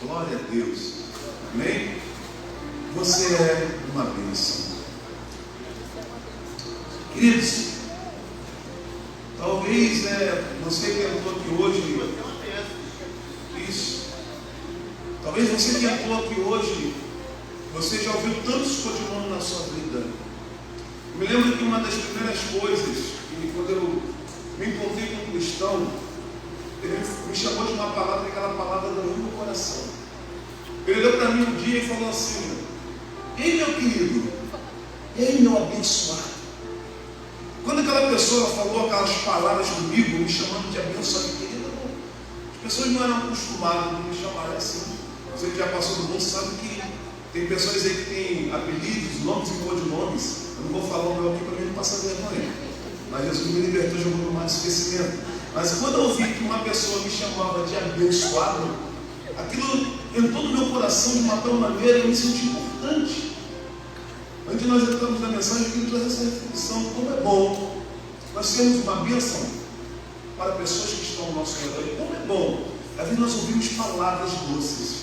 Glória a Deus. Amém? Você é uma bênção. Queridos, talvez você que entrou aqui hoje, isso. Talvez você que entrou aqui hoje, você já ouviu tantos codinomes na sua vida. Eu me lembro que uma das primeiras coisas, que quando eu me encontrei com um cristão, ele me chamou de uma palavra, e aquela palavra doeu no meu coração. Ele olhou para mim um dia e falou assim: ei, meu querido, ei, meu abençoado. Quando aquela pessoa falou aquelas palavras comigo, me chamando de abençoado, querido, as pessoas não eram acostumadas a me chamar assim. Você que já passou do mundo sabe que tem pessoas aí que têm apelidos, nomes e codinomes. Eu não vou falar o meu aqui para mim não passar vergonha. Mas Jesus me libertou, jogou no mar de esquecimento. Mas quando eu vi que uma pessoa me chamava de abençoado, aquilo entrou no meu coração de uma tal maneira, eu me senti importante. Antes de nós entrarmos na mensagem, eu queria trazer essa reflexão. Como é bom nós temos uma bênção para pessoas que estão ao nosso redor. E como é bom, às vezes nós ouvimos palavras doces.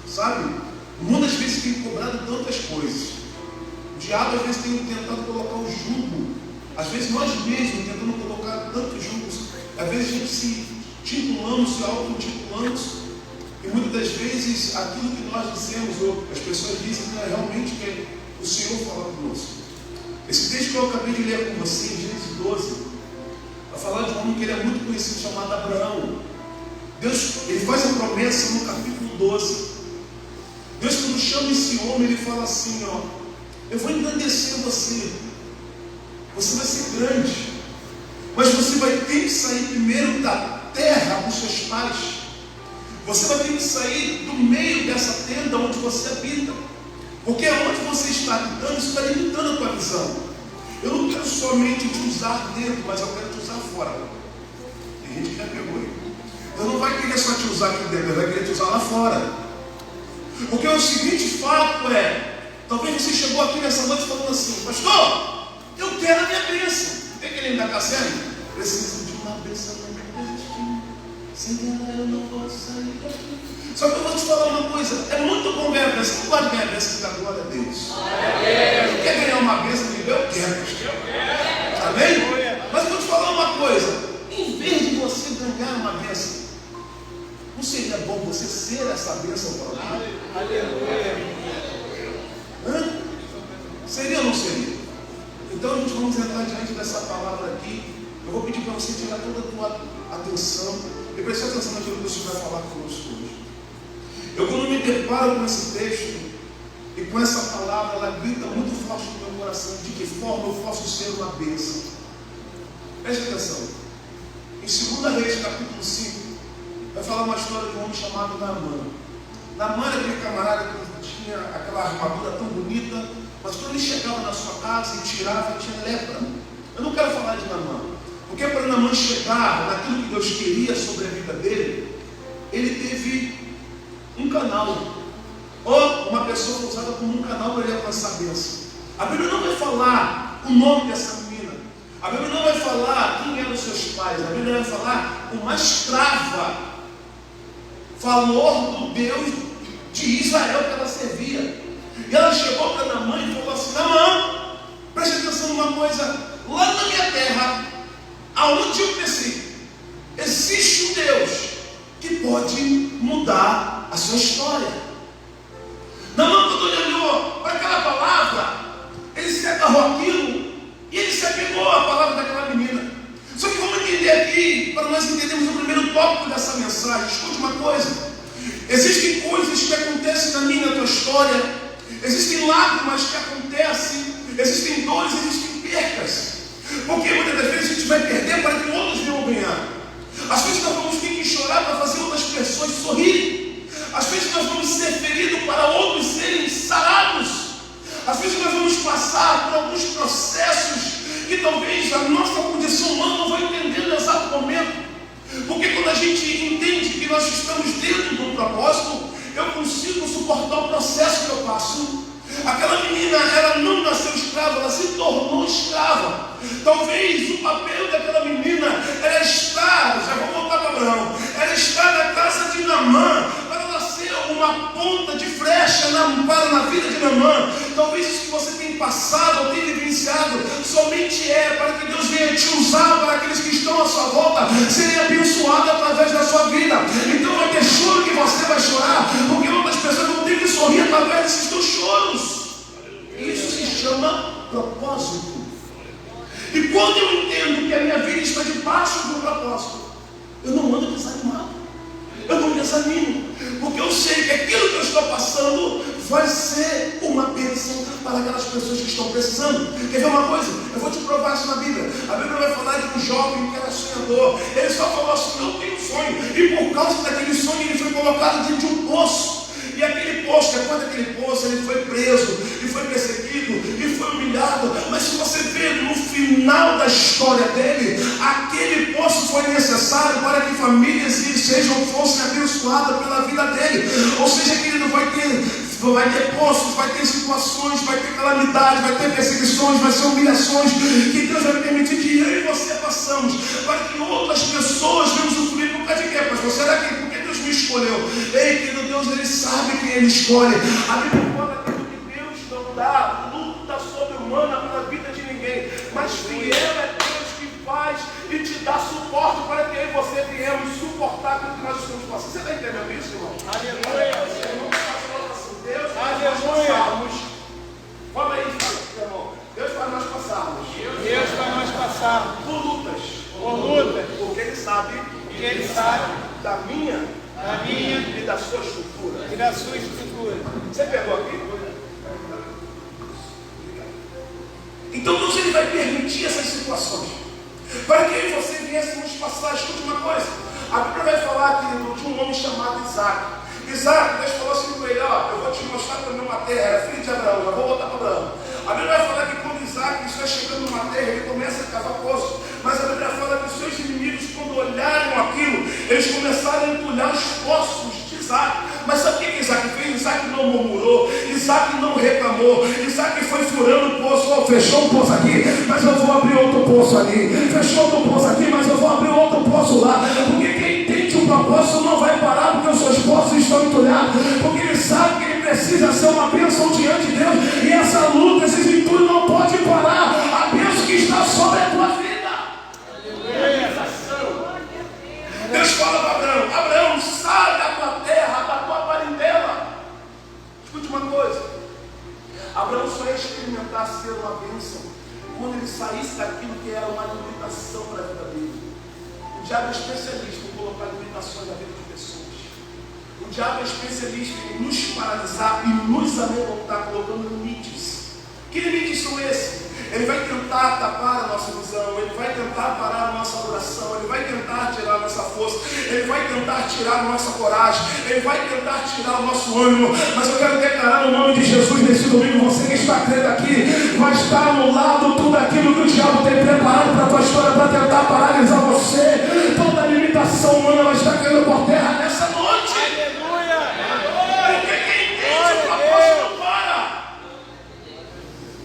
Sabe? O mundo às vezes tem cobrado tantas coisas. O diabo às vezes tem tentado colocar o jugo. Às vezes nós mesmos tentando colocar tantos jugos. Às vezes a gente se titulamos, se auto-titulamos. E muitas das vezes aquilo que nós dizemos, ou as pessoas dizem, não é realmente que o Senhor fala conosco. Esse texto que eu acabei de ler com você, em Gênesis 12, vai falar de um homem que ele é muito conhecido, chamado Abraão. Deus, ele faz a promessa no capítulo 12. Deus, quando chama esse homem, ele fala assim: ó, eu vou engrandecer você. Você vai ser grande. Mas você vai ter que sair primeiro da terra dos seus pais. Você vai ter que sair do meio dessa tenda onde você habita. Porque onde você está habitando, isso está limitando a tua visão. Eu não quero somente te usar dentro, mas eu quero te usar fora. Tem gente que já pegou aí. Eu não vai querer só te usar aqui dentro, eu vai querer te usar lá fora. Porque o seguinte fato talvez você chegou aqui nessa noite falando assim: pastor, eu quero a minha bênção. Tem aquele ainda está sendo? Preciso de uma bênção na minha destino. Sem ela eu não posso sair daqui. Só que eu vou te falar uma coisa: é muito bom ganhar a bênção. Você não pode ganhar a bênção da glória a Deus. Você quer ganhar uma bênção de Deus? Eu quero. Amém? Mas eu vou te falar uma coisa: em vez de você ganhar uma bênção, não seria bom você ser essa bênção para alguém? Aleluia. Seria ou não seria? Então a gente vamos entrar diante dessa palavra aqui. Eu vou pedir para você tirar toda a tua atenção e prestar atenção naquilo que o Senhor vai falar conosco hoje. Eu, quando me deparo com esse texto e com essa palavra, ela grita muito forte no meu coração: de que forma eu posso ser uma bênção? Preste atenção. Em 2 Reis, capítulo 5, vai falar uma história de um homem chamado Naamã. Naamã era aquele camarada que tinha aquela armadura tão bonita, mas quando ele chegava na sua casa e tirava, tinha lepra. Eu não quero falar de Naamã, porque para Naamã chegar naquilo que Deus queria sobre a vida dele, ele teve um canal, ou uma pessoa usada como um canal para ele alcançar a bênção. A Bíblia não vai falar o nome dessa menina, a Bíblia não vai falar quem eram os seus pais, a Bíblia vai falar uma escrava, valor do Deus de Israel que ela servia. E ela chegou para Naamã e falou assim: Naamã, preste atenção numa coisa, lá na minha terra, aonde eu cresci, existe um Deus que pode mudar a sua história. Naamã, quando ele olhou para aquela palavra, ele se agarrou aquilo e ele se apegou à palavra daquela menina. Só que vamos entender aqui, para nós entendermos o primeiro tópico dessa mensagem. Escute uma coisa: existem coisas que acontecem na minha e na tua história, existem lágrimas que acontecem, existem dores, existem percas, porque muitas das vezes a gente vai perder para que outros venham ganhar. Às vezes nós vamos ter que chorar para fazer outras pessoas sorrirem. Às vezes nós vamos ser feridos para outros serem sarados. Às vezes nós vamos passar por alguns processos que talvez a nossa condição humana não vai entender no exato momento. Porque quando a gente entende que nós estamos dentro de um propósito, eu consigo suportar o processo que eu passo. Aquela menina, ela não nasceu escrava, ela se tornou escrava. Talvez o papel daquela menina era estar, já vou voltar para Abraão, era estar na casa de Naamã, para ela ser uma uma ponta de flecha na vida de Naamã. Talvez isso que você tem passado ou tem vivenciado somente para que Deus venha te usar para aqueles que estão à sua volta serem abençoados através da sua vida. Então vai ter choro que você vai chorar, porque outras pessoas vão ter que sorrir através desses teus choros. Isso se chama propósito. E quando eu entendo que a minha vida está debaixo de um propósito, eu não ando desanimado, eu não desanimo, porque eu sei que aquilo que eu estou passando vai ser uma bênção para aquelas pessoas que estão precisando. Quer ver uma coisa? Eu vou te provar isso na Bíblia. A Bíblia vai falar de um jovem que era sonhador. Ele só falou assim: eu tenho um sonho. E por causa daquele sonho ele foi colocado dentro de um poço. E aquele poço, depois daquele poço, ele foi preso, e foi perseguido, e foi humilhado. Mas se você vê no final da história dele, aquele poço foi necessário para que famílias fossem abençoadas pela vida dele. Ou seja, querido, vai ter poços, vai ter situações, vai ter calamidades, vai ter perseguições, vai ser humilhações, que Deus vai permitir que eu e você passamos, para que outras pessoas venham sofrer por causa de quê? Mas você era quem? Porque Deus me escolheu. Ei, querido, Deus, Ele sabe quem Ele escolhe. A Bíblia fala que Deus não dá luta sobre-humana pela vida de ninguém, mas fiel é Deus que faz e te dá suporte para que eu e você viemos suportar aquilo que nós estamos passando. Você está entendendo isso, irmão? Aleluia! Deus faz nós passarmos. Fala aí, irmão. Deus faz nós passarmos. Deus faz nós passarmos por lutas. Porque Ele sabe. Da minha e da sua estrutura. Você pegou aqui? Então Deus, Ele vai permitir essas situações para que eu e você viéssemos passar. Escute uma coisa. A Bíblia vai falar, querido, de um homem chamado Isaac. Isaac, Deus falou assim para ele: ó, eu vou te mostrar também uma terra. Era filho de Abraão, já vou voltar para Abraão. A Bíblia vai falar que quando Isaac está chegando numa terra, ele começa a cavar poços. Mas a Bíblia fala que os seus inimigos, quando olharam aquilo, eles começaram a entulhar os poços de Isaac. Mas sabe o que Isaac fez? Isaac não murmurou, Isaac não reclamou. Isaac foi furando o poço. Oh, fechou um poço aqui, mas eu vou abrir outro poço ali. Fechou outro poço aqui, mas eu vou abrir outro poço lá. Porque quem entende o propósito não vai parar, porque os seus poços estão entulhados. Porque ele sabe que ele precisa ser uma bênção diante de Deus. E essa luta, esses entulhos não pode parar a bênção que está sobre a tua vida. Deus fala para Abraão: Abraão, sai da tua terra, da tua parentela. Escute uma coisa: Abraão só ia experimentar ser uma bênção quando ele saísse daquilo que era uma limitação para a vida dele. O diabo é especialista em colocar limitações na vida de pessoas. O diabo é especialista em nos paralisar e nos amedrontar, colocando limites. Que limites são esses? Ele vai tentar tapar a nossa visão, ele vai tentar parar a nossa adoração, ele vai tentar tirar a nossa força, ele vai tentar tirar a nossa coragem, ele vai tentar tirar o nosso ânimo. Mas eu quero declarar no nome de Jesus nesse domingo: você que está crendo aqui, vai estar anulado tudo aquilo que o diabo tem preparado para a tua história, para tentar paralisar você. Toda limitação humana vai estar caindo por terra nessa noite. Aleluia! Porque quem entende o propósito não para.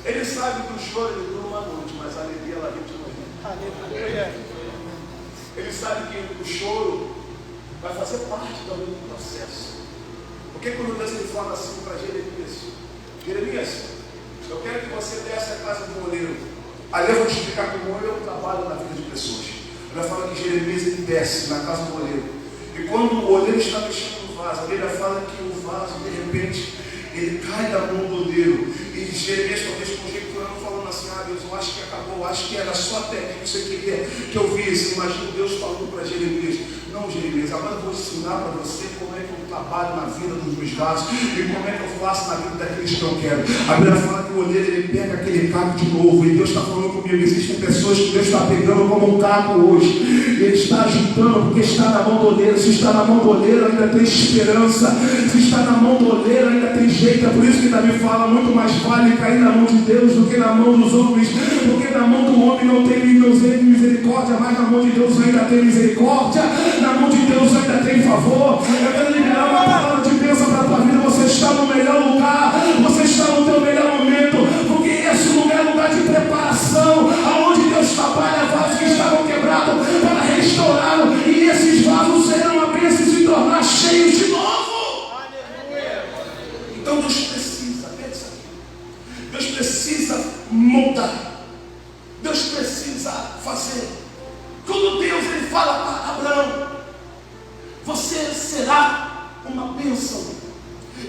Ele sabe que o choro ele dura uma noite, mas a alegria ela vem de manhã. Aleluia! Ele sabe que o choro vai fazer parte também do processo. Porque quando Deus ele fala assim para Jeremias: Jeremias, eu quero que você desce a casa do oleiro. Ali eu vou te explicar como eu trabalho na vida de pessoas. Ela fala que Jeremias ele desce na casa do oleiro. E quando o oleiro está mexendo no vaso, a Bíblia fala que o vaso de repente ele cai da mão do oleiro. E Jeremias talvez conjecturando, falando assim: ah, Deus, eu acho que acabou, eu acho que era só até aqui que você queria que eu visse. Imagina Deus falando para Jeremias: não, Jeremias, agora eu vou ensinar para você como é que eu trabalho na vida dos meus vasos e como é que eu faço na vida daqueles que eu quero. A Bíblia fala que o oleiro ele pega aquele caco de novo. E Deus está falando comigo: existem pessoas que Deus está pegando como um caco hoje, e Ele está juntando, porque está na mão do oleiro. Se está na mão do oleiro, ainda tem esperança. Se está na mão do oleiro, ainda tem jeito. É por isso que Davi fala: muito mais vale cair na mão de Deus do que na mão dos homens, porque na mão do homem não tem misericórdia, mas na mão de Deus ainda tem misericórdia, na mão de Deus ainda tem favor. Eu quero liberar uma palavra de bênção para a tua vida. Você está no melhor lugar, você está no teu melhor momento, porque esse lugar é lugar de preparação, aonde Deus trabalha vasos que estavam quebrados para restaurá-los, e esses vasos serão a bênção e se tornar cheios de novo. uma bênção.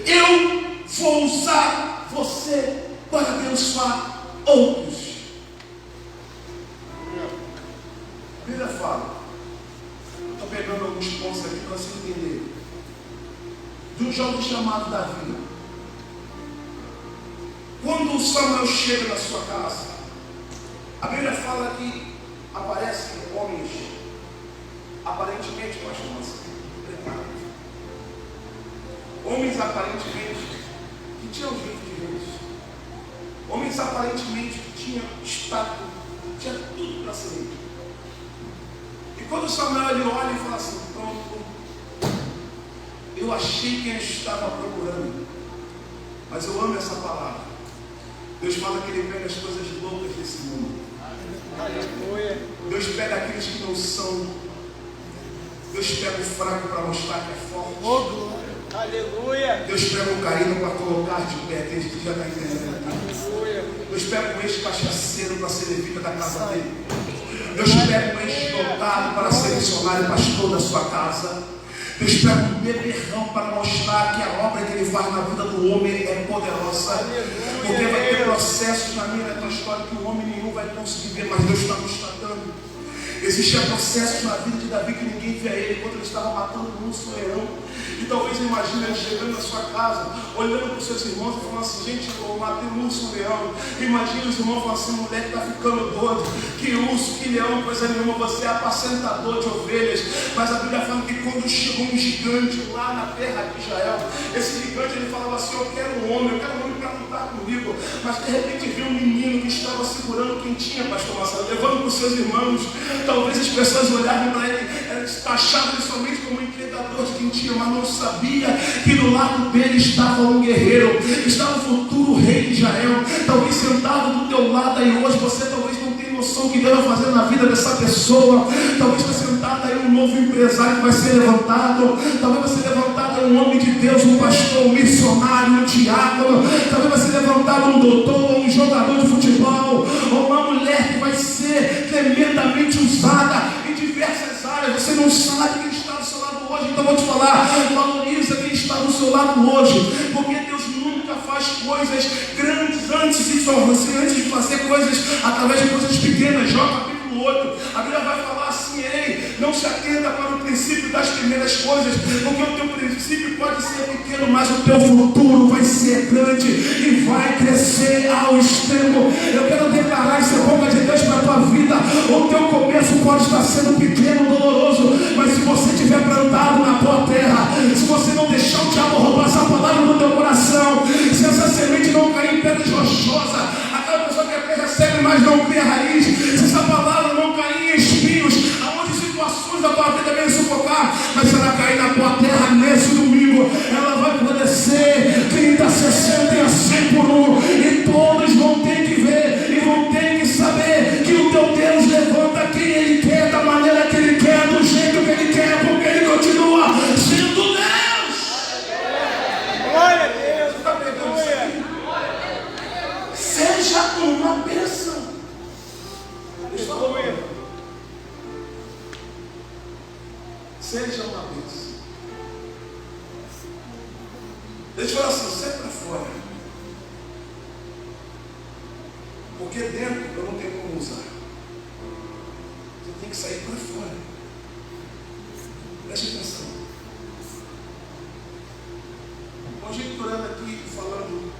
Eu vou usar você para abençoar outros. A Bíblia fala, estou pegando alguns pontos aqui para você entender, de um jovem chamado Davi. Quando o Samuel chega na sua casa, a Bíblia fala que aparecem homens, aparentemente, pastor Marcelo, preparados. Homens aparentemente que tinham jeito de reis. Homens aparentemente que tinham status, tinha tudo para ser rei. E quando Samuel ele olha e fala assim, pronto, eu achei quem eu estava procurando, mas eu amo essa palavra. Deus fala que Ele pega as coisas loucas desse mundo. Aleluia. Deus pega aqueles que não são. Deus pega o fraco para mostrar que é forte. Oh, aleluia. Deus pega o caído para colocar de pé. Tem gente que já está entendendo aqui. Aleluia. Deus pega o ex-cachaceiro para ser levita da casa dele. Deus pega o ex-dotado para ser missionário pastor da sua casa. Deus pega um beberrão para mostrar que a obra que Ele faz na vida do homem é poderosa. Porque vai ter processos na minha e na tua história que o homem nenhum vai conseguir ver, mas Deus está nos tratando. Existia processos na vida de Davi que ninguém via ele, enquanto ele estava matando um urso leão. E talvez imagine ele chegando na sua casa, olhando para os seus irmãos e falando assim, gente, eu matei um urso leão. Imagina os irmãos falando assim, mulher que está ficando doido, que urso, que leão, coisa nenhuma, você é apacentador de ovelhas. Mas a Bíblia fala que quando chegou um gigante lá na terra de Israel, esse gigante ele falava assim, eu quero um homem para lutar comigo. Mas de repente viu um menino que estava segurando quem tinha, pastor Marcelo, levando para os seus irmãos. Talvez as pessoas olhavam para ele, achavam ele somente como um empregador de quem tinha, mas não sabia que do lado dele estava um guerreiro, estava o futuro rei de Israel. Talvez sentado do teu lado aí hoje, você talvez não tenha noção do que Deus vai fazer na vida dessa pessoa. Talvez está sentado aí um novo empresário que vai ser levantado. Talvez vai ser levantado um homem de Deus, um pastor, um missionário, um diácono. Talvez vai ser levantado um doutor, um jogador de futebol, ou uma mulher que vai ser tremendamente usada em diversas áreas. Você não sabe quem está do seu lado hoje, então eu vou te falar, valoriza quem está do seu lado hoje, porque Deus nunca faz coisas grandes antes de fazer coisas através de coisas pequenas. Jó capítulo 8, a Bíblia vai falar assim, ei, não se atenda para o princípio das primeiras coisas, porque o teu princípio pode ser pequeno, mas o teu futuro vai ser grande e vai crescer ao extremo. Eu quero declarar essa boca de Deus para a tua vida. O teu começo pode estar sendo pequeno, doloroso, mas se você estiver plantado na tua terra, se você não deixar o diabo roubar essa palavra do teu coração, se essa semente não cair em pedra rochosa, aquela pessoa que até recebe, mas não cria raiz, se essa palavra não cair em espinhos, aonde situações da tua vida vêm sufocar, mas se ela cair na tua terra nesse domingo, ela vai florescer 30, 60 e a 100 por um, e todos vão ter que ver e vão ter que saber que o teu Deus levanta quem Ele quer, da maneira que Ele quer, do jeito que Ele quer, porque Ele continua sendo Deus. Glória a Deus. Está pegando isso aqui? Seja uma bênção. Seja uma bênção. Deixa eu falar assim, sai para fora. Porque dentro eu não tenho como usar. Você tem que sair para fora. Preste atenção. Conjecturando aqui, falando,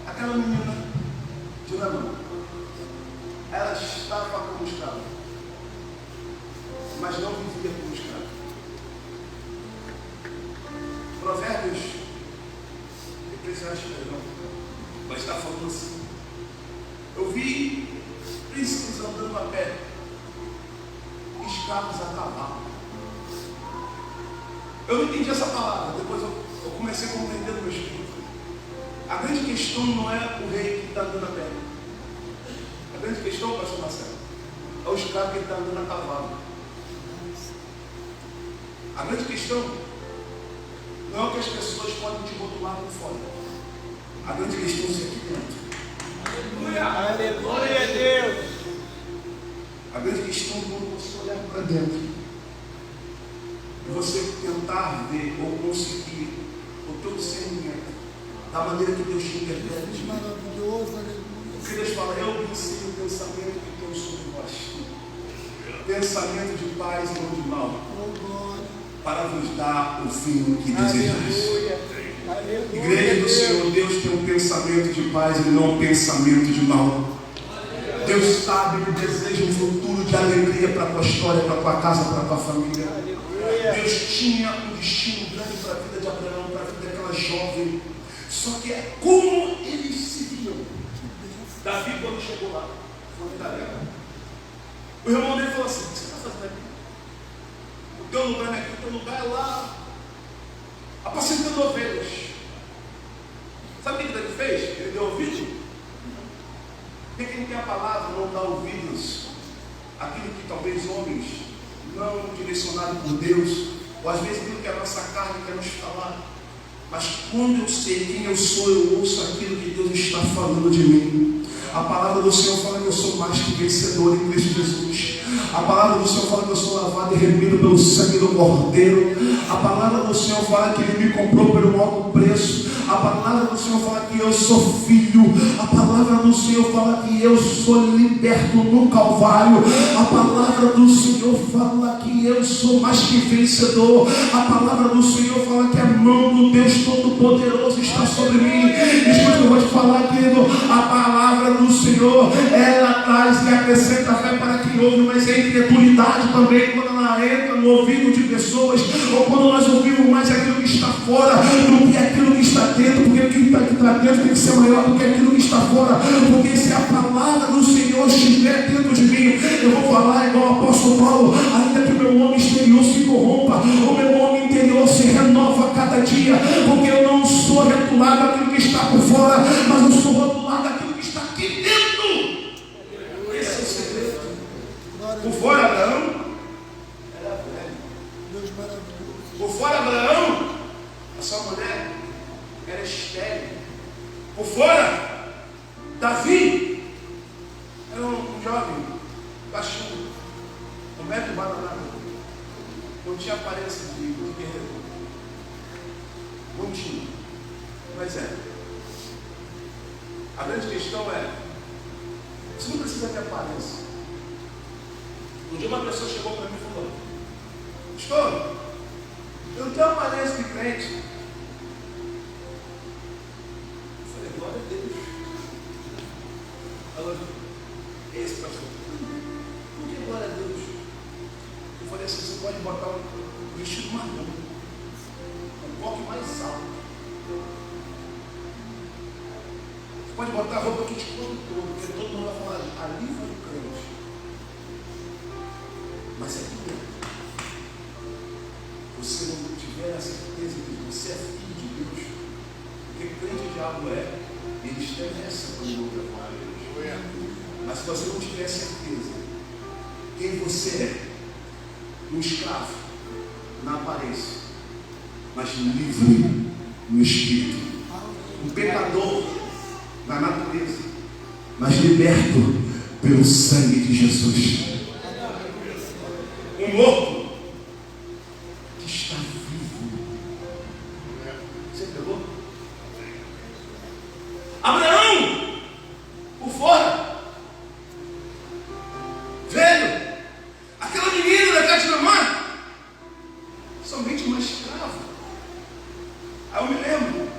aquela menina de Namã, ela estava como escrava, mas não vivia como escrava. Provérbios, Eclesiastes, perdão, vai estar falando assim. Eu vi príncipes andando a pé, escravos a cavalo. Eu não entendi essa palavra, depois eu comecei a compreender no meu espírito. A grande questão não é o rei que está andando a pé. A grande questão, pastor Marcelo, é o escravo que está andando a cavalo. A grande questão não é o que as pessoas podem te rotular por fora. A grande questão é aqui dentro. Aleluia, Deus. A grande questão é quando você olhar para dentro e você tentar ver ou conseguir o teu discernimento da maneira que Deus te interpreta. Maravilhoso, aleluia. Porque Deus fala, eu pensei o pensamento que tenho sobre vós. Pensamento de paz e não de mal. Oh, glória. Para vos dar o fim que desejais. Aleluia. Aleluia. Igreja do Senhor, Deus tem um pensamento de paz e não um pensamento de mal. Deus sabe que deseja um futuro de alegria para a tua história, para a tua casa, para a tua família. Aleluia. Deus tinha um destino grande para a vida de Abraão, para a vida daquela jovem. Só que é como eles se viam. Davi, quando chegou lá, foi da guerra. O irmão dele falou assim: o que você está fazendo aqui? O teu lugar não é aqui, o teu lugar é lá, apacentando ovelhas. Sabe o que Davi fez? Ele deu ouvido. Porque quem tem a palavra não dá ouvidos àquilo que talvez homens, não direcionados por Deus, ou às vezes aquilo que a nossa carne quer nos falar. Mas quando eu sei quem eu sou, eu ouço aquilo que Deus está falando de mim. A palavra do Senhor fala que eu sou mais que vencedor em Cristo Jesus. A palavra do Senhor fala que eu sou lavado e remido pelo sangue do Cordeiro. A palavra do Senhor fala que Ele me comprou pelo alto preço. A palavra do Senhor fala que eu sou filho. A palavra do Senhor fala que eu sou liberto no Calvário. A palavra do Senhor fala que eu sou mais que vencedor. A palavra do Senhor fala que a mão do Deus Todo-Poderoso está sobre mim. Escuta, eu vou te falar, querido. A palavra do Senhor, ela traz e acrescenta fé para quem ouve, mas é incredulidade também quando ela entra no ouvido de pessoas, ou quando nós ouvimos mais aquilo que está fora do que aquilo que está dentro, porque o que está dentro tem que ser maior do que aquilo que está fora. Porque se a palavra do Senhor estiver dentro de mim, eu vou falar igual o apóstolo Paulo: ainda que o meu homem exterior se corrompa, o meu homem interior se renova a cada dia, porque eu não sou rotulado daquilo que está por fora, mas eu sou rotulado daquilo que está aqui dentro. Esse é o segredo. Por fora, Abraão era velho. Deus maravilhoso. Por fora, Abraão, a sua mulher era estéril. Por fora, Davi era um jovem baixinho, 1 metro de bananada. Não tinha aparência de guerreiro. Não tinha. Mas é. A grande questão é: você não precisa ter aparência. Um dia uma pessoa chegou para mim e falou: pastor, eu não tenho aparência de crente. Eu falei: glória a Deus. Ela falou: esse pastor, por que glória a Deus? Eu falei assim: você pode botar um vestido marrom, um coque mais alto, você pode botar a roupa que te cobre todo, porque todo mundo vai falar: ali foi o crente. Mas aqui dentro, você não tiver a certeza de que você é filho de Deus, porque crente o diabo é, ele estremece quando ouve a palavra de Deus. Mas se você não tiver certeza quem você é, um escravo na aparência, mas livre no espírito, um pecador na natureza, mas liberto pelo sangue de Jesus. Um morto que está vivo. Você pegou? Abraão, por fora, velho, aquela menina da casa de mamãe, somente uma escrava. Aí eu me lembro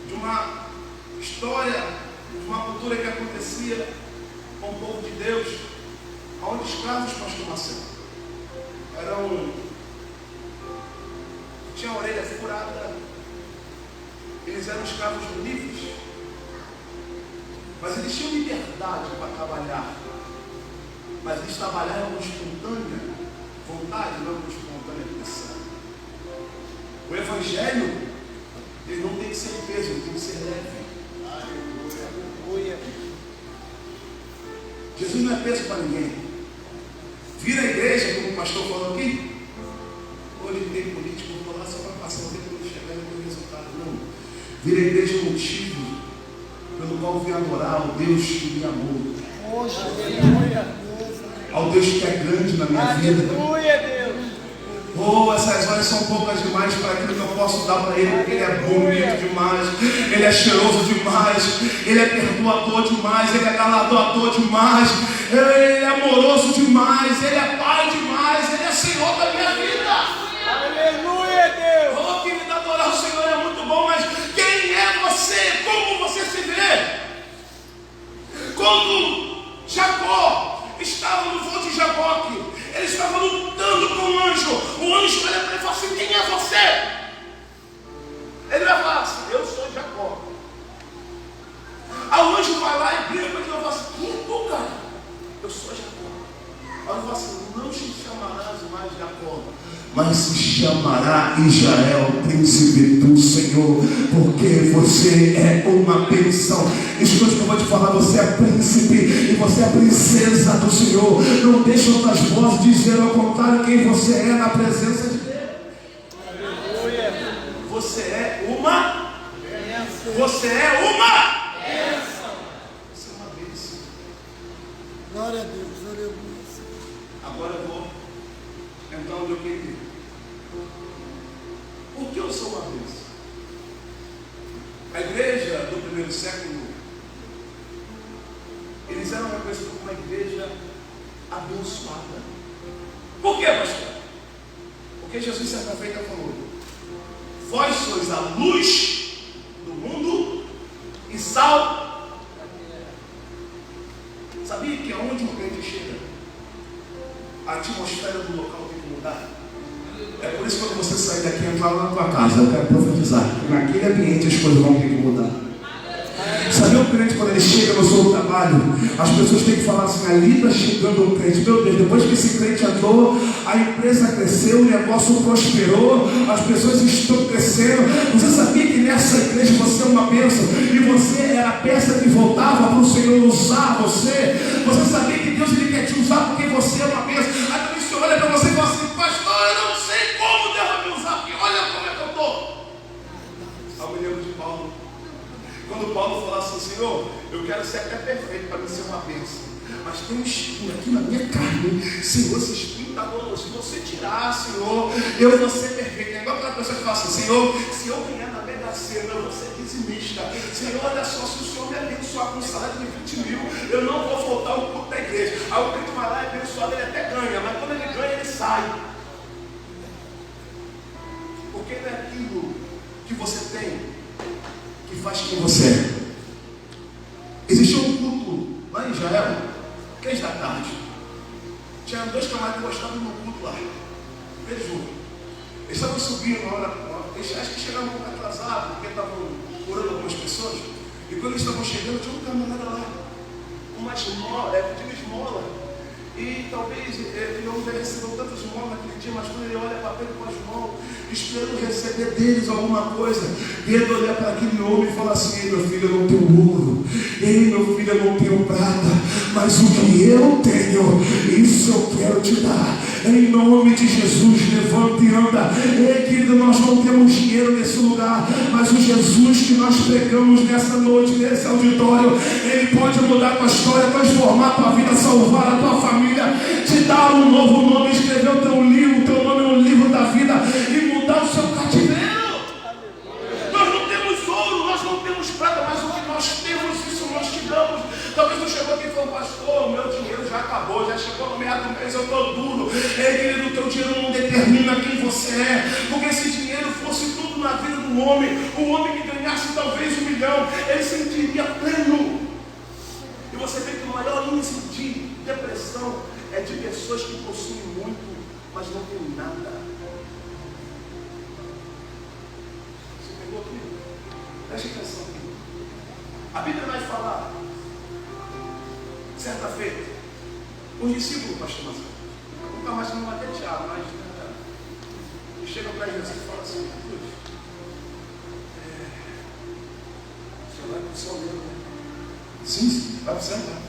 de uma história, de uma cultura que acontecia com o povo de Deus, onde escravos, pastor Marcelo, tinha a orelha furada, eles eram escravos livres, mas eles tinham liberdade para trabalhar, mas eles trabalhavam com espontânea vontade, não com espontânea pressão. O evangelho, ele não tem que ser peso, ele tem que ser leve. Aleluia. Jesus não é peso para ninguém. Vir à igreja, como o pastor falou aqui, ou ele tem político, vou lá só para passar o tempo quando chegar e ter resultado. Não. Vir à igreja é um motivo pelo qual eu vim adorar ao Deus que me amou. Aleluia. Ao Deus que é grande na minha vida. Aleluia, Deus. Oh, Oh, essas horas são poucas demais para aquilo que eu posso dar para Ele, porque Ele é bonito demais, Ele é cheiroso demais, Ele é perdoador demais, Ele é galardoador demais, Ele é amoroso demais, Ele é Pai demais, Ele é Senhor da minha vida. Aleluia, Deus. Oh, querido, adorar o Senhor é muito bom, mas quem é você? Como você se vê? Quando Jacó estava no voo de Jaboque, ele estava lutando com o anjo olha para ele e fala assim: quem é você? Ele vai falar assim: eu sou Jacó. Aí o anjo vai lá e briga com ele e fala assim: quem é tu, cara? Eu sou Jacó. Aí ele fala assim: não te chamarás mais Jacó, mas se chamará Israel, príncipe do Senhor, porque você é uma bênção. Escute o que eu vou te falar: você é príncipe e você é princesa do Senhor. Não deixe outras vozes dizer ao contrário quem você é na presença de Deus. Aleluia. Você é uma bênção. Você é uma bênção. Você é uma bênção. Glória a Deus, aleluia. Agora eu vou entrar onde eu queria. Por que eu sou uma bênção? A igreja do primeiro século, eles eram reconhecidos como uma igreja abençoada. Por quê, pastor? Porque Jesus certa feita falou: vós sois a luz do mundo e sal. Sabia que aonde um crente chega, a atmosfera do local tem que mudar? É por isso que quando você sair daqui e entrar lá na tua casa, eu quero profetizar que naquele ambiente as coisas vão ter que mudar. Sabia o crente, quando ele chega no seu trabalho, as pessoas têm que falar assim: ali está chegando um crente. Meu Deus, depois que esse crente entrou, a empresa cresceu, o negócio prosperou, as pessoas estão crescendo. Você sabia que nessa igreja você é uma bênção e você era a peça que voltava para o Senhor usar você? Você sabia que Deus ele quer te usar porque você é uma bênção? Aí quando você olha para você e fala assim: pastor, eu não sei como Deus vai me usar, porque olha como é que eu estou. Eu me lembro de Paulo. Quando Paulo falou assim: Senhor, eu quero ser até perfeito para me ser uma bênção, mas tem um espinho aqui na minha carne. Senhor, esse espinho está doloroso. Se você tirar, Senhor, eu vou ser perfeito. É igual aquela pessoa que fala assim: Senhor, se eu ganhar na Mega Sena, eu vou ser dizimista. Senhor, olha só, se o Senhor me abençoar com um salário de 20 mil, eu não vou faltar ao culto da igreja. Aí o crente vai lá e é abençoado, ele até ganha, mas quando ele ganha, ele sai. Porque não é aquilo que você tem que faz quem você é. Existiu um culto lá em Israel, 3 da tarde. Tinha 2 camaradas que gostavam de um culto lá. Eles estavam subindo na hora, eles acho que chegaram um pouco atrasados, porque estavam curando algumas pessoas. E quando eles estavam chegando, tinha um camarada lá, uma esmola, pedindo esmola. E talvez ele não recebeu tantas esmolas naquele dia, mas quando ele olha para ele com as mãos, esperando receber deles alguma coisa, e ele olha para aquele homem e fala assim: ei, meu filho, eu não tenho ouro, ei, meu filho, eu não tenho prata, mas o que eu tenho, isso eu quero te dar. Em nome de Jesus, levanta e anda. Ei, querido, nós não temos dinheiro nesse lugar, mas o Jesus que nós pregamos nessa noite, nesse auditório, ele pode mudar a tua história, transformar a tua vida, salvar a tua família, te dar um novo nome, escrever o teu livro, o teu nome no livro da vida e mudar o seu cativeiro. Nós não temos ouro, nós não temos prata, mas o que nós temos, isso nós te damos. Talvez tu chegou aqui e falou: pastor, o meu dinheiro já acabou, já chegou no meio do mês, eu estou duro. Ei, querido, o teu dinheiro não determina quem você é, porque se dinheiro fosse tudo na vida do homem, o homem que ganhasse talvez 1 milhão, ele sentiria pleno. E você vê que o maior índice de depressão é de pessoas que possuem muito, mas não têm nada. Você pegou aqui? Preste atenção aqui. A Bíblia vai falar, certa feita, os discípulos, pastor Marcelo, nunca mais não vai ter Tiago, mas eles chegam para Jesus e falam assim: Jesus, o senhor vai para o céu mesmo, né? Sim, vai para o céu mesmo.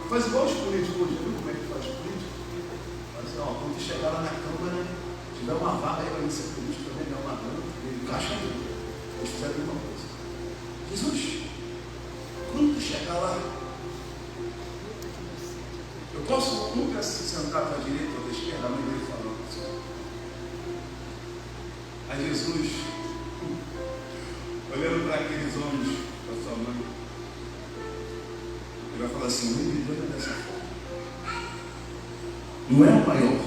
Faz igual os políticos hoje, viu como é que faz político? Faz assim: ó, quando chegar lá na Câmara, tiver uma vaga aí para mim ser político também, não uma grana, ele encaixa tudo. Eles fizeram a mesma coisa. Jesus, quando tu chegar lá, eu posso nunca se sentar para a direita ou para a esquerda, a mãe dele falando assim: a Jesus, olhando para aqueles homens, para sua mãe, ele vai falar assim: o vendedor é dessa forma. Não é o maior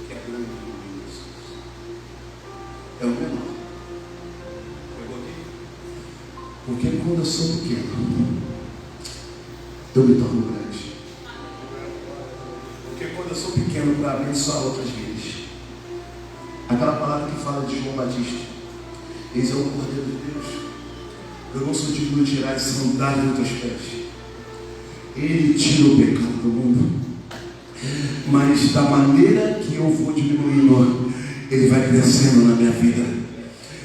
que é grande no reino de Jesus, é o menor. Pegou aqui? Porque quando eu sou pequeno, eu me torno grande. Porque quando eu sou pequeno para abençoar outras vidas, aquela palavra que fala de João Batista: eis é o Cordeiro de Deus, eu não sou digno de tirar esse sandália dos teus pés. Ele tira o pecado do mundo, mas da maneira que eu vou diminuindo, ele vai crescendo na minha vida.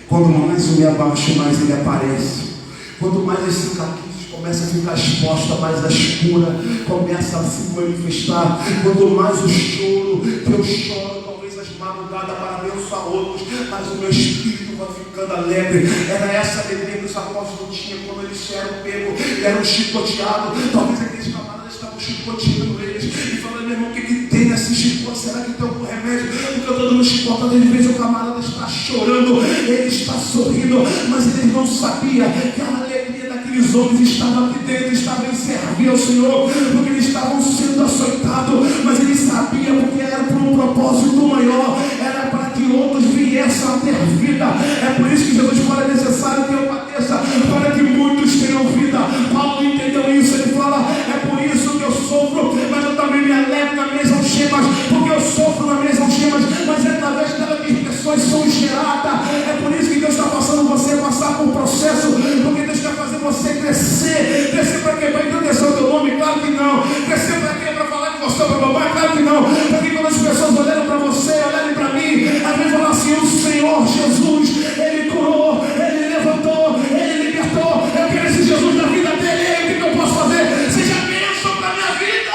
Quanto mais eu me abaixo, mais ele aparece. Quanto mais as cicatrizes começam a ficar expostas, mais a escura começa a se manifestar. Quanto mais o choro, que eu choro, talvez as madrugadas para abençoar outros, mas o meu espírito vai ficando alegre. Era essa alegria que os apóstolos tinham quando eles eram pegos e eram chicoteados. Talvez aqueles camaradas estavam chicoteando eles e falando: meu irmão, o que tem nesse chicote? Será que tem algum remédio? Porque eu estou dando chicote, de vez o camarada está chorando, ele está sorrindo, mas eles não sabiam que a alegria daqueles homens estava aqui dentro, estava em servir ao Senhor, porque eles estavam sendo açoitados, mas eles sabiam porque era por um propósito maior, era para que outros viessem a ter vida. É por isso que Jesus fala: é necessário que eu padeça para que muitos tenham vida. Paulo entendeu isso, ele fala: é por isso que eu sofro, mas eu também me alegro na mesma algemas, porque eu sofro na mesma algemas, mas é através dela que as pessoas são geradas. É por isso que Deus está passando você a passar por um processo, porque Deus quer fazer você crescer. Crescer para quê? Para engrandecer o teu nome? Claro que não. Crescer para quê? Para falar que você é para mamãe? Claro que não. Porque quando as pessoas olharem para você, olharem para mim, às vezes falar assim: o Senhor Jesus, Ele curou, Ele levantou, Ele libertou. Eu quero esse Jesus na vida dele. O que eu posso fazer? Seja bênção para a minha vida.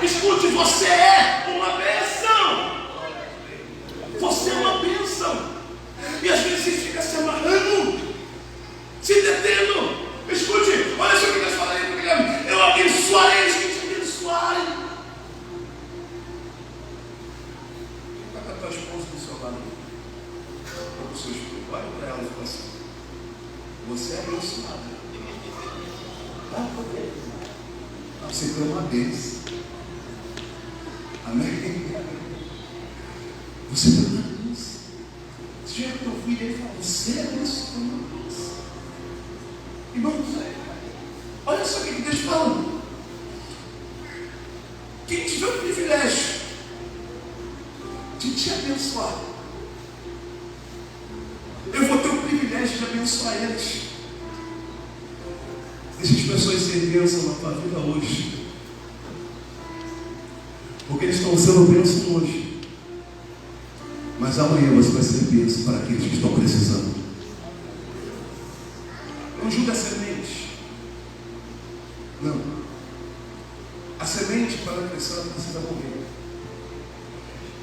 Escute, você é uma bênção. Você é uma bênção. E às vezes você fica se amarrando, se detendo. Escute, olha só o que Deus fala aí, porque eu abençoarei os que te abençoarem. Quem está com a tua esposa do seu lado? Ou do seu esposo? Olha para ela e fala assim: você é abençoada. Ah, por quê? Você foi uma bênção. Amém? Você foi uma bênção. Chega para o teu filho e ele fala: você é abençoado. Irmãos, olha só o que Deus fala. Quem tiver o privilégio de te abençoar, eu vou ter o privilégio de abençoar eles. Deixa as pessoas serem bênção na tua vida hoje, porque eles estão sendo bênção hoje, mas amanhã você vai ser bênção para aqueles que estão precisando. Não julga a semente. Não. A semente, para crescer, ela precisa morrer.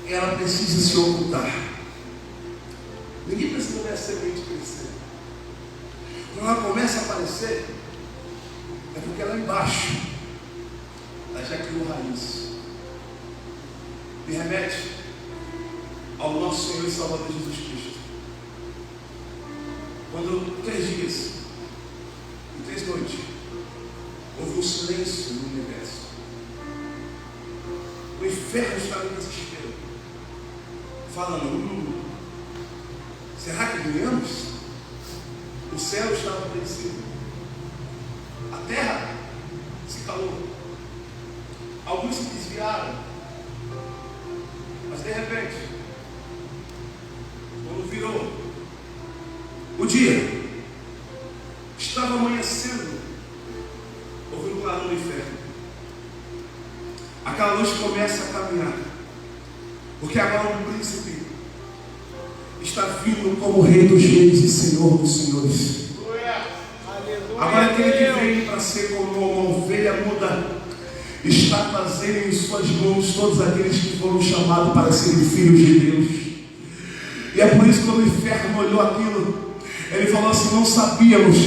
Ela precisa se ocultar. Ninguém precisa ver a semente crescer. Quando ela começa a aparecer, é porque lá embaixo ela já criou raiz. Me remete ao nosso Senhor e Salvador Jesus Cristo. Quando 3 dias e 3 noites houve um silêncio no universo, o inferno estava em desespero, falando: será que ganhamos? O céu estava apreensivo, a terra se calou, alguns se desviaram, mas de repente, quando virou o dia, estava amanhecendo, houve um clarão no inferno. Aquela luz começa a caminhar, porque agora um príncipe está vindo como Rei dos Reis e Senhor dos Senhores. Agora aquele que veio para ser como uma ovelha muda está trazendo em suas mãos todos aqueles que foram chamados para serem filhos de Deus. E é por isso que quando o inferno olhou aquilo, Ele falou assim: não sabíamos,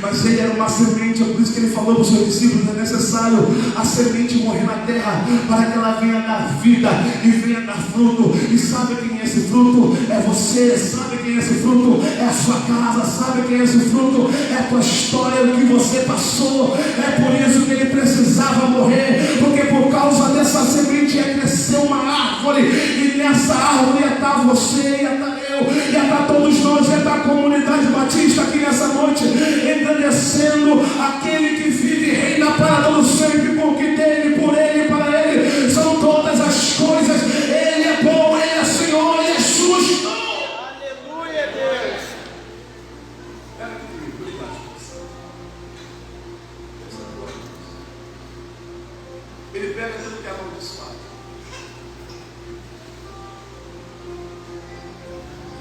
mas ele era uma semente. É por isso que ele falou para os seus discípulos: é necessário a semente morrer na terra para que ela venha dar vida e venha dar fruto. E sabe quem é esse fruto? É você. Sabe quem é esse fruto? É a sua casa. Sabe quem é esse fruto? É a tua história, o que você passou. É por isso que ele precisava morrer, porque por causa dessa semente ia crescer uma árvore, e nessa árvore ia estar você, ia estar eu, ia estar todos nós, ia estar a comunidade batista aqui nessa noite, engrandecendo aquele que vive e reina para todo sempre, porque dele, por ele e para ele são todas as coisas. Ele é bom, ele é Senhor, ele é justo. Aleluia, Deus. Ele pega aquilo que é amaldiçoado.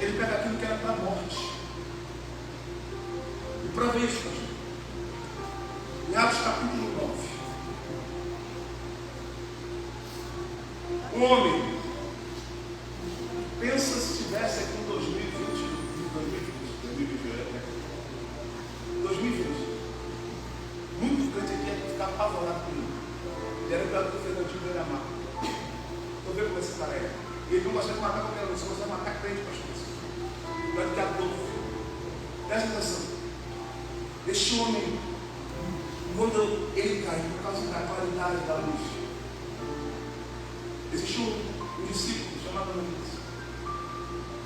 Ele pega aquilo que era para a morte. E prova isso, pastor. Em Atos capítulo 9. Um homem, pensa se estivesse aqui em 2020. Muito crente aqui ia ficar apavorado comigo. Ele era pior do que o Fernandinho do Iramar. Estou vendo como esse cara é. Ele não gosta de matar qualquer um, só gosta de matar crente, pastor. Não é do que a todo. Presta atenção. Este homem, quando ele cai, por causa da qualidade da luz, existe um discípulo chamado Ananias.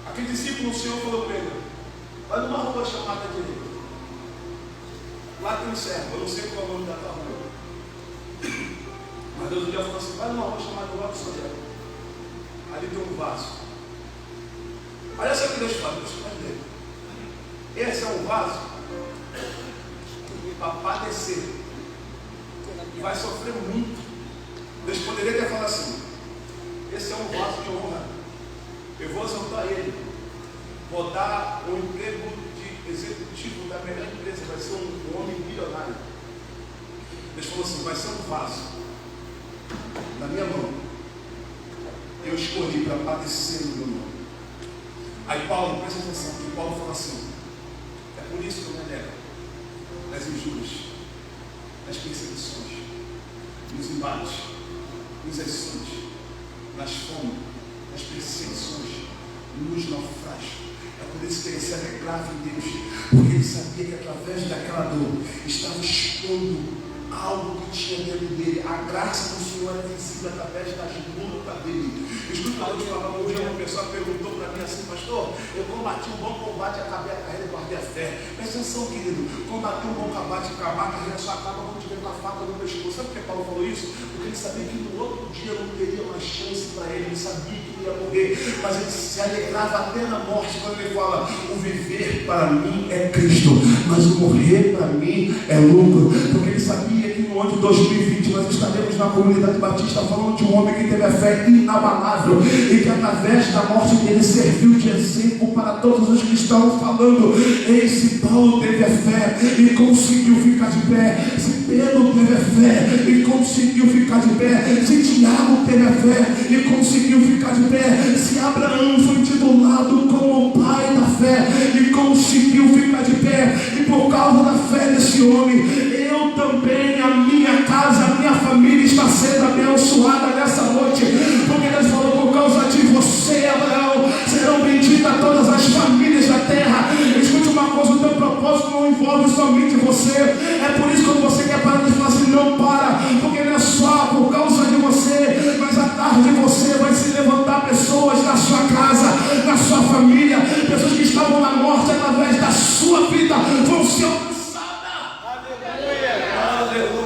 Aquele discípulo, o Senhor falou para ele: vai numa rua chamada direita. Lá tem um servo, eu não sei qual é o nome da tua rua. Mas Deus um dia falou assim: vai numa rua chamada Rua do Sodré. Ali tem um vaso. Olha só o que Deus fala, Deus faz dele. Esse é um vaso para padecer. E vai sofrer muito. Deus poderia ter falado assim: esse é um vaso de honra. Eu vou exaltar ele. Vou dar um emprego de executivo da melhor empresa. Vai ser um homem milionário. Deus falou assim: vai ser um vaso na minha mão. Eu escolhi para padecer no meu nome. Aí Paulo, presta atenção, que Paulo fala assim: é por isso que eu me alegro nas injúrias, nas perseguições, nos embates, nos açoites, nas fomes, nas perseguições, nos naufrágios. É por isso que ele se alegrava em Deus, porque ele sabia que através daquela dor estava expondo algo que tinha dentro dele. A graça do Senhor é visível através das lutas dele. Escuta, eu te falar, um dia uma pessoa perguntou para mim assim: pastor, eu combati um bom combate, acabei a carreira e guardei a fé. Presta atenção, querido, combater um bom combate, acabar a carreira só acaba quando tiver com a faca no pescoço. Sabe por que Paulo falou isso? Porque ele sabia que no outro dia não teria mais chance para ele. Ele sabia que ia morrer, mas ele se alegrava até na morte, quando ele fala: o viver para mim é Cristo, mas o morrer para mim é lucro. Porque ele sabia que no ano de 2020 nós estaremos na comunidade batista falando de um homem que teve a fé inabalável e que através da morte dele serviu de exemplo para todos os que estão falando. Esse Paulo teve a fé e conseguiu ficar de pé. Se Pedro teve a fé e conseguiu ficar de pé, se Tiago teve a fé e conseguiu ficar de pé, se Abraão foi titulado como o pai da fé e conseguiu ficar de pé, e por causa da fé desse homem, eu também, a minha casa, a minha família está sendo abençoada nessa noite, porque Deus falou: por causa de você, Abraão, serão benditas todas as famílias da terra. Escute uma coisa: o teu propósito não envolve somente você. É por isso que quando você quer parar de falar assim, não para, porque não é só por causa de você, mas à tarde você vai se levantar pessoas na sua casa, na sua família, pessoas que estavam na morte, através da sua vida vão ser alcançadas. Aleluia.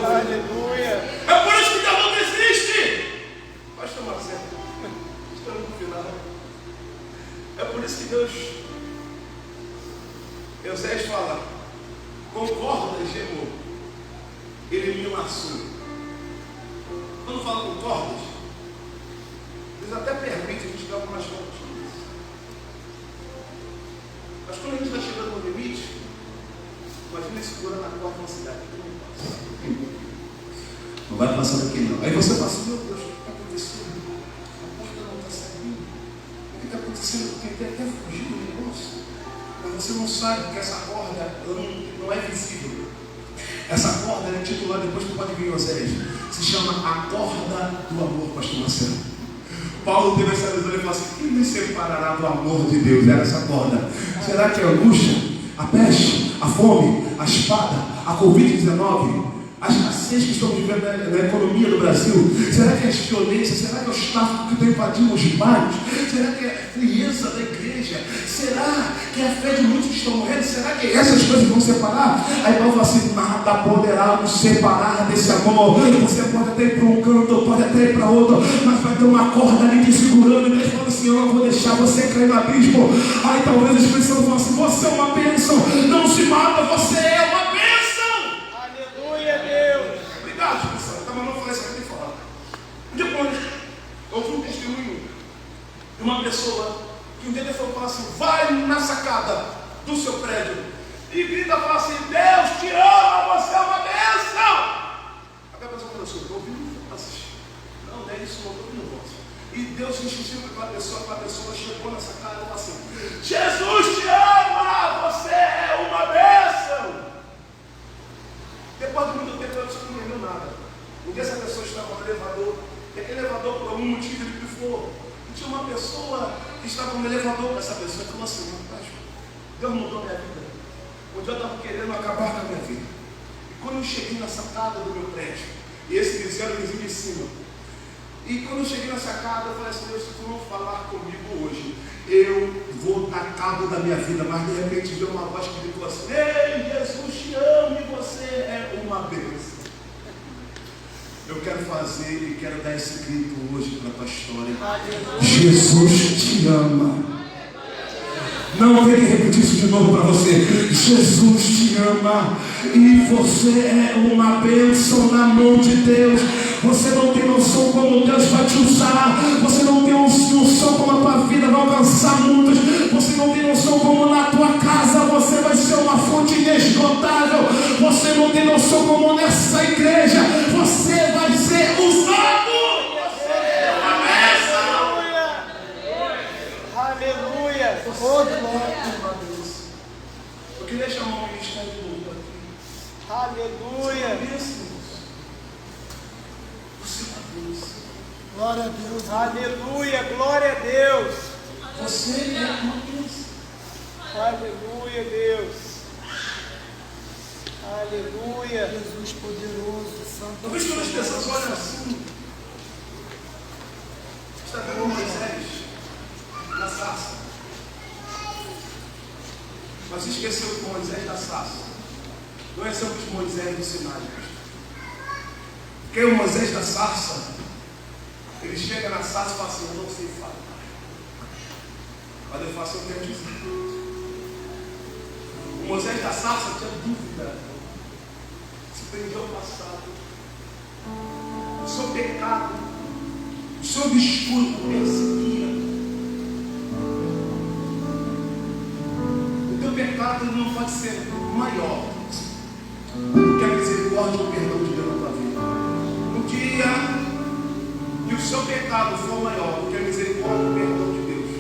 Aleluia. É por isso que Deus não desiste. Pastor Marcelo, estamos no final. É por isso que Deus, Eusés fala: com cordas gemou, ele me laçou. Quando fala com cordas, Deus até permite a gente dar algumas voltas. Mas quando a gente está chegando no limite, imagina ele segurando a corda na cidade. Não vai passar daqui não. Aí você passa: meu Deus, o que está acontecendo? A porta não está saindo. O que está acontecendo? Porque tem até fugir do negócio. Mas você não sabe que essa corda não é visível. Essa corda é intitulada, depois tu pode vir em Oséias, se chama a corda do amor, pastor Marcelo. Paulo teve essa visão e falou assim: quem me separará do amor de Deus? Era essa corda. Será que é a angústia, a peste, a fome, a espada, a Covid-19, a escassez que estamos vivendo na economia do Brasil? Será que é a violência? Será que é o tráfico que está invadindo os bairros? Será que é a frieza da igreja? Será que é a fé de muitos que estão morrendo? Será que essas coisas vão separar? Aí Paulo fala assim: nada poderá nos separar desse amor. Você pode até ir para um canto, pode até ir para outro, mas vai ter uma corda ali te segurando. E Deus fala assim: eu não vou deixar você cair no abismo. Aí talvez as pessoas falam assim: você é uma bênção, não se mata, você é uma bênção. Aleluia, Deus. Obrigado, pessoal. Eu estava não falando isso aqui de falar. Depois, eu ouvi um testemunho de uma pessoa que um dia ele falou assim: vai na sacada do seu prédio e grita, fala assim: Deus te ama, você é uma bênção. Aquela pessoa falou assim: eu ouvi não é isso, não estou ouvindo voz. E Deus insistiu com aquela pessoa chegou na sacada e falou assim: Jesus te ama, você é uma bênção. Depois de muito tempo, eu não entendeu nada. Um dia essa pessoa estava no elevador, e aquele elevador, por algum motivo, ele pifou. E tinha uma pessoa que estava no elevador com essa pessoa e falou assim: Deus mudou minha vida. Um dia eu estava querendo acabar com a minha vida. E quando eu cheguei na sacada do meu prédio, e esse vizinho era o vizinho de cima, e quando eu cheguei na sacada, eu falei assim: Deus, se tu não falar comigo hoje, eu vou dar cabo da minha vida. Mas de repente veio uma voz que gritou assim: ei, Jesus te ama e você é uma bênção. Eu quero fazer e quero dar esse grito hoje para a tua história. Jesus te ama. Não tem que repetir isso de novo para você. Jesus te ama e você é uma bênção na mão de Deus. Você não tem noção como Deus vai te usar. Você não tem noção como a tua vida vai alcançar muitos. Você não tem noção como na tua casa você vai ser uma fonte inesgotável. Você não tem noção como nessa igreja você vai ser usado. Você é uma bênção. Aleluia. Eu queria chamar o ministério de novo aqui. Aleluia. Você é uma bênção. Glória a Deus. Aleluia. Glória a Deus. Você é uma bênção. Aleluia, Deus. Aleluia. Jesus poderoso, santo. Talvez quando as pessoas olham assim, está vendo Moisés na sarça. Mas esqueceu que Moisés da sarça não é sempre o Moisés do Sinai. Porque o Moisés da sarça, ele chega na sarça e fala assim: eu não sei falar, mas eu faço o que eu dizer. O Moisés da sarça tinha dúvida, se prendeu ao passado, o seu pecado, o seu obscuro perseguia. O teu pecado não pode ser maior do que a misericórdia e o perdão de Deus na tua vida. No dia que o seu pecado for maior do que a misericórdia e o perdão de Deus,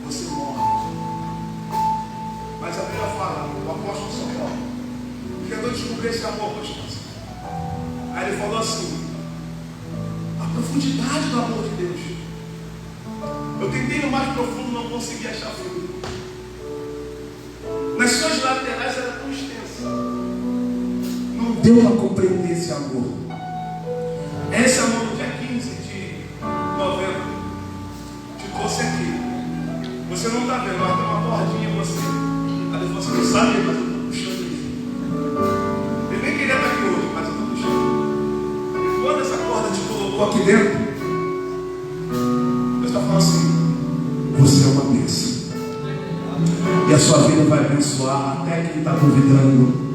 você morre. Mas a Bíblia fala, o apóstolo São Paulo, que tentou descobrir esse amor, pastor. Aí ele falou assim: a profundidade do amor de Deus. Eu tentei no mais profundo, não consegui achar fundo. Nas suas laterais era tão extensa. Não deu para compreender esse amor. Esse amor no dia 15 de novembro te trouxe aqui. Você não está vendo, mas tem uma bordinha em você. Aí você não sabe, mas eu estou puxando ele. Ele nem queria estar aqui hoje, mas eu estou puxando. E quando essa corda te colocou aqui dentro, Deus está falando assim: você é uma bênção. E a sua vida vai abençoar até quem está duvidando.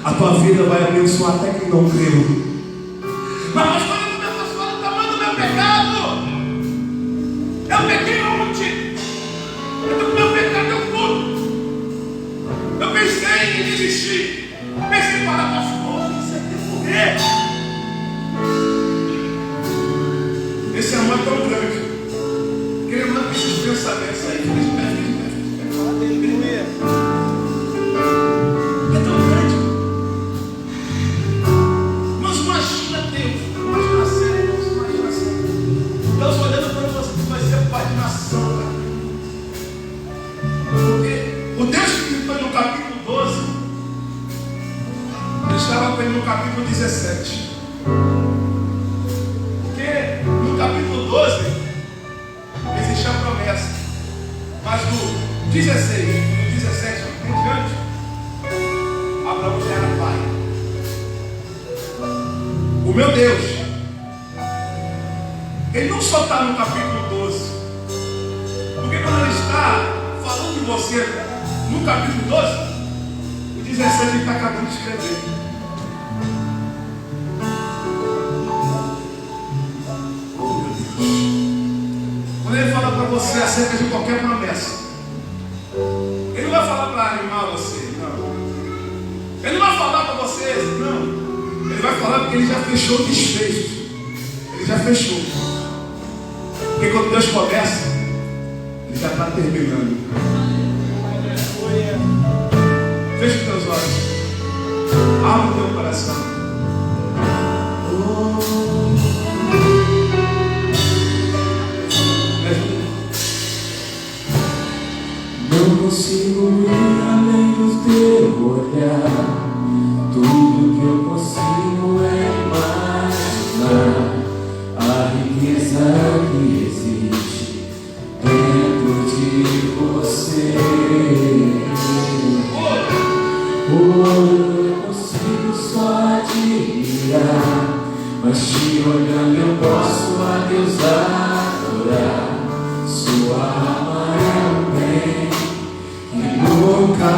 A tua vida vai abençoar até quem não creu. Mas quando eu começo a falar do tamanho do meu pecado, eu pequei ontem. O meu pecado é tudo. Eu pensei em desistir. Pensei em parar com as coisas. Isso é ter morrer. Esse amor é tão grande que ele manda que vocês pensam pensamentos aí. Fica de pé, fica de pé. Aleluia. É tão grande. Mas imagina Deus. Imaginação, irmãos, imaginação. Deus olhando para você que vai ser pai de nação, cara. Porque o Deus que foi no capítulo 12, ele estava com ele no capítulo 17. Porque no capítulo 12 existe a promessa. Mas no 16, no 17 em diante, Abraão já era pai. O meu Deus, ele não só está no capítulo 12, porque quando ele está falando de você no capítulo 12, o 17 ele está acabando de escrever. Oh, meu Deus. Quando ele fala para você acerca de qualquer promessa, ele não vai falar para animar você, não. Ele não vai falar para você, não. Ele vai falar porque ele já fechou o desfecho. Ele já fechou. Porque quando Deus começa, ele já está terminando. Aleluia. Feche os teus olhos. Abre o teu coração. Me ajuda. Não consigo ir além do teu olhar. Tudo que eu consigo é imaginar a riqueza que existe dentro de você. Eu consigo só admirar, mas te olhando eu posso a Deus adorar. Sua alma é um bem que nunca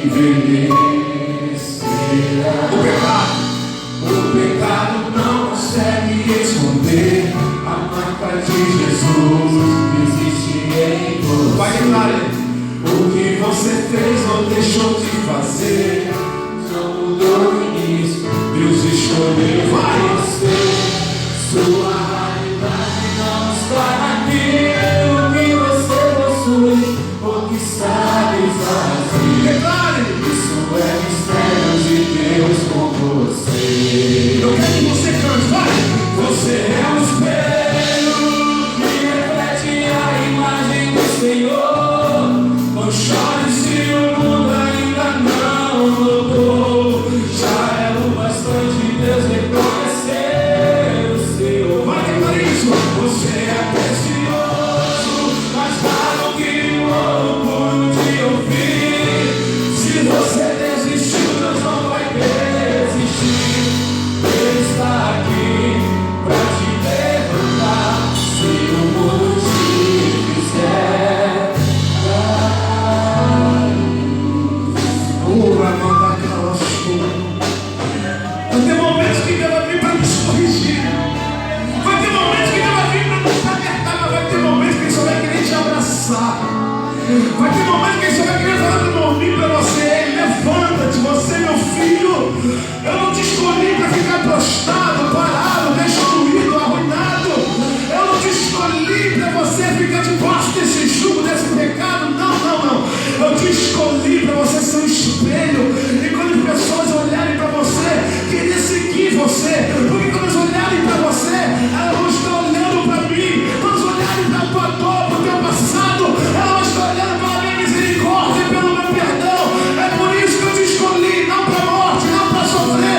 envelhecerá. O pecado não consegue esconder a marca de Jesus que existe em você. Vai entrar aí. O que você fez ou deixou de fazer não mudou o início. Deus escolheu. Vai!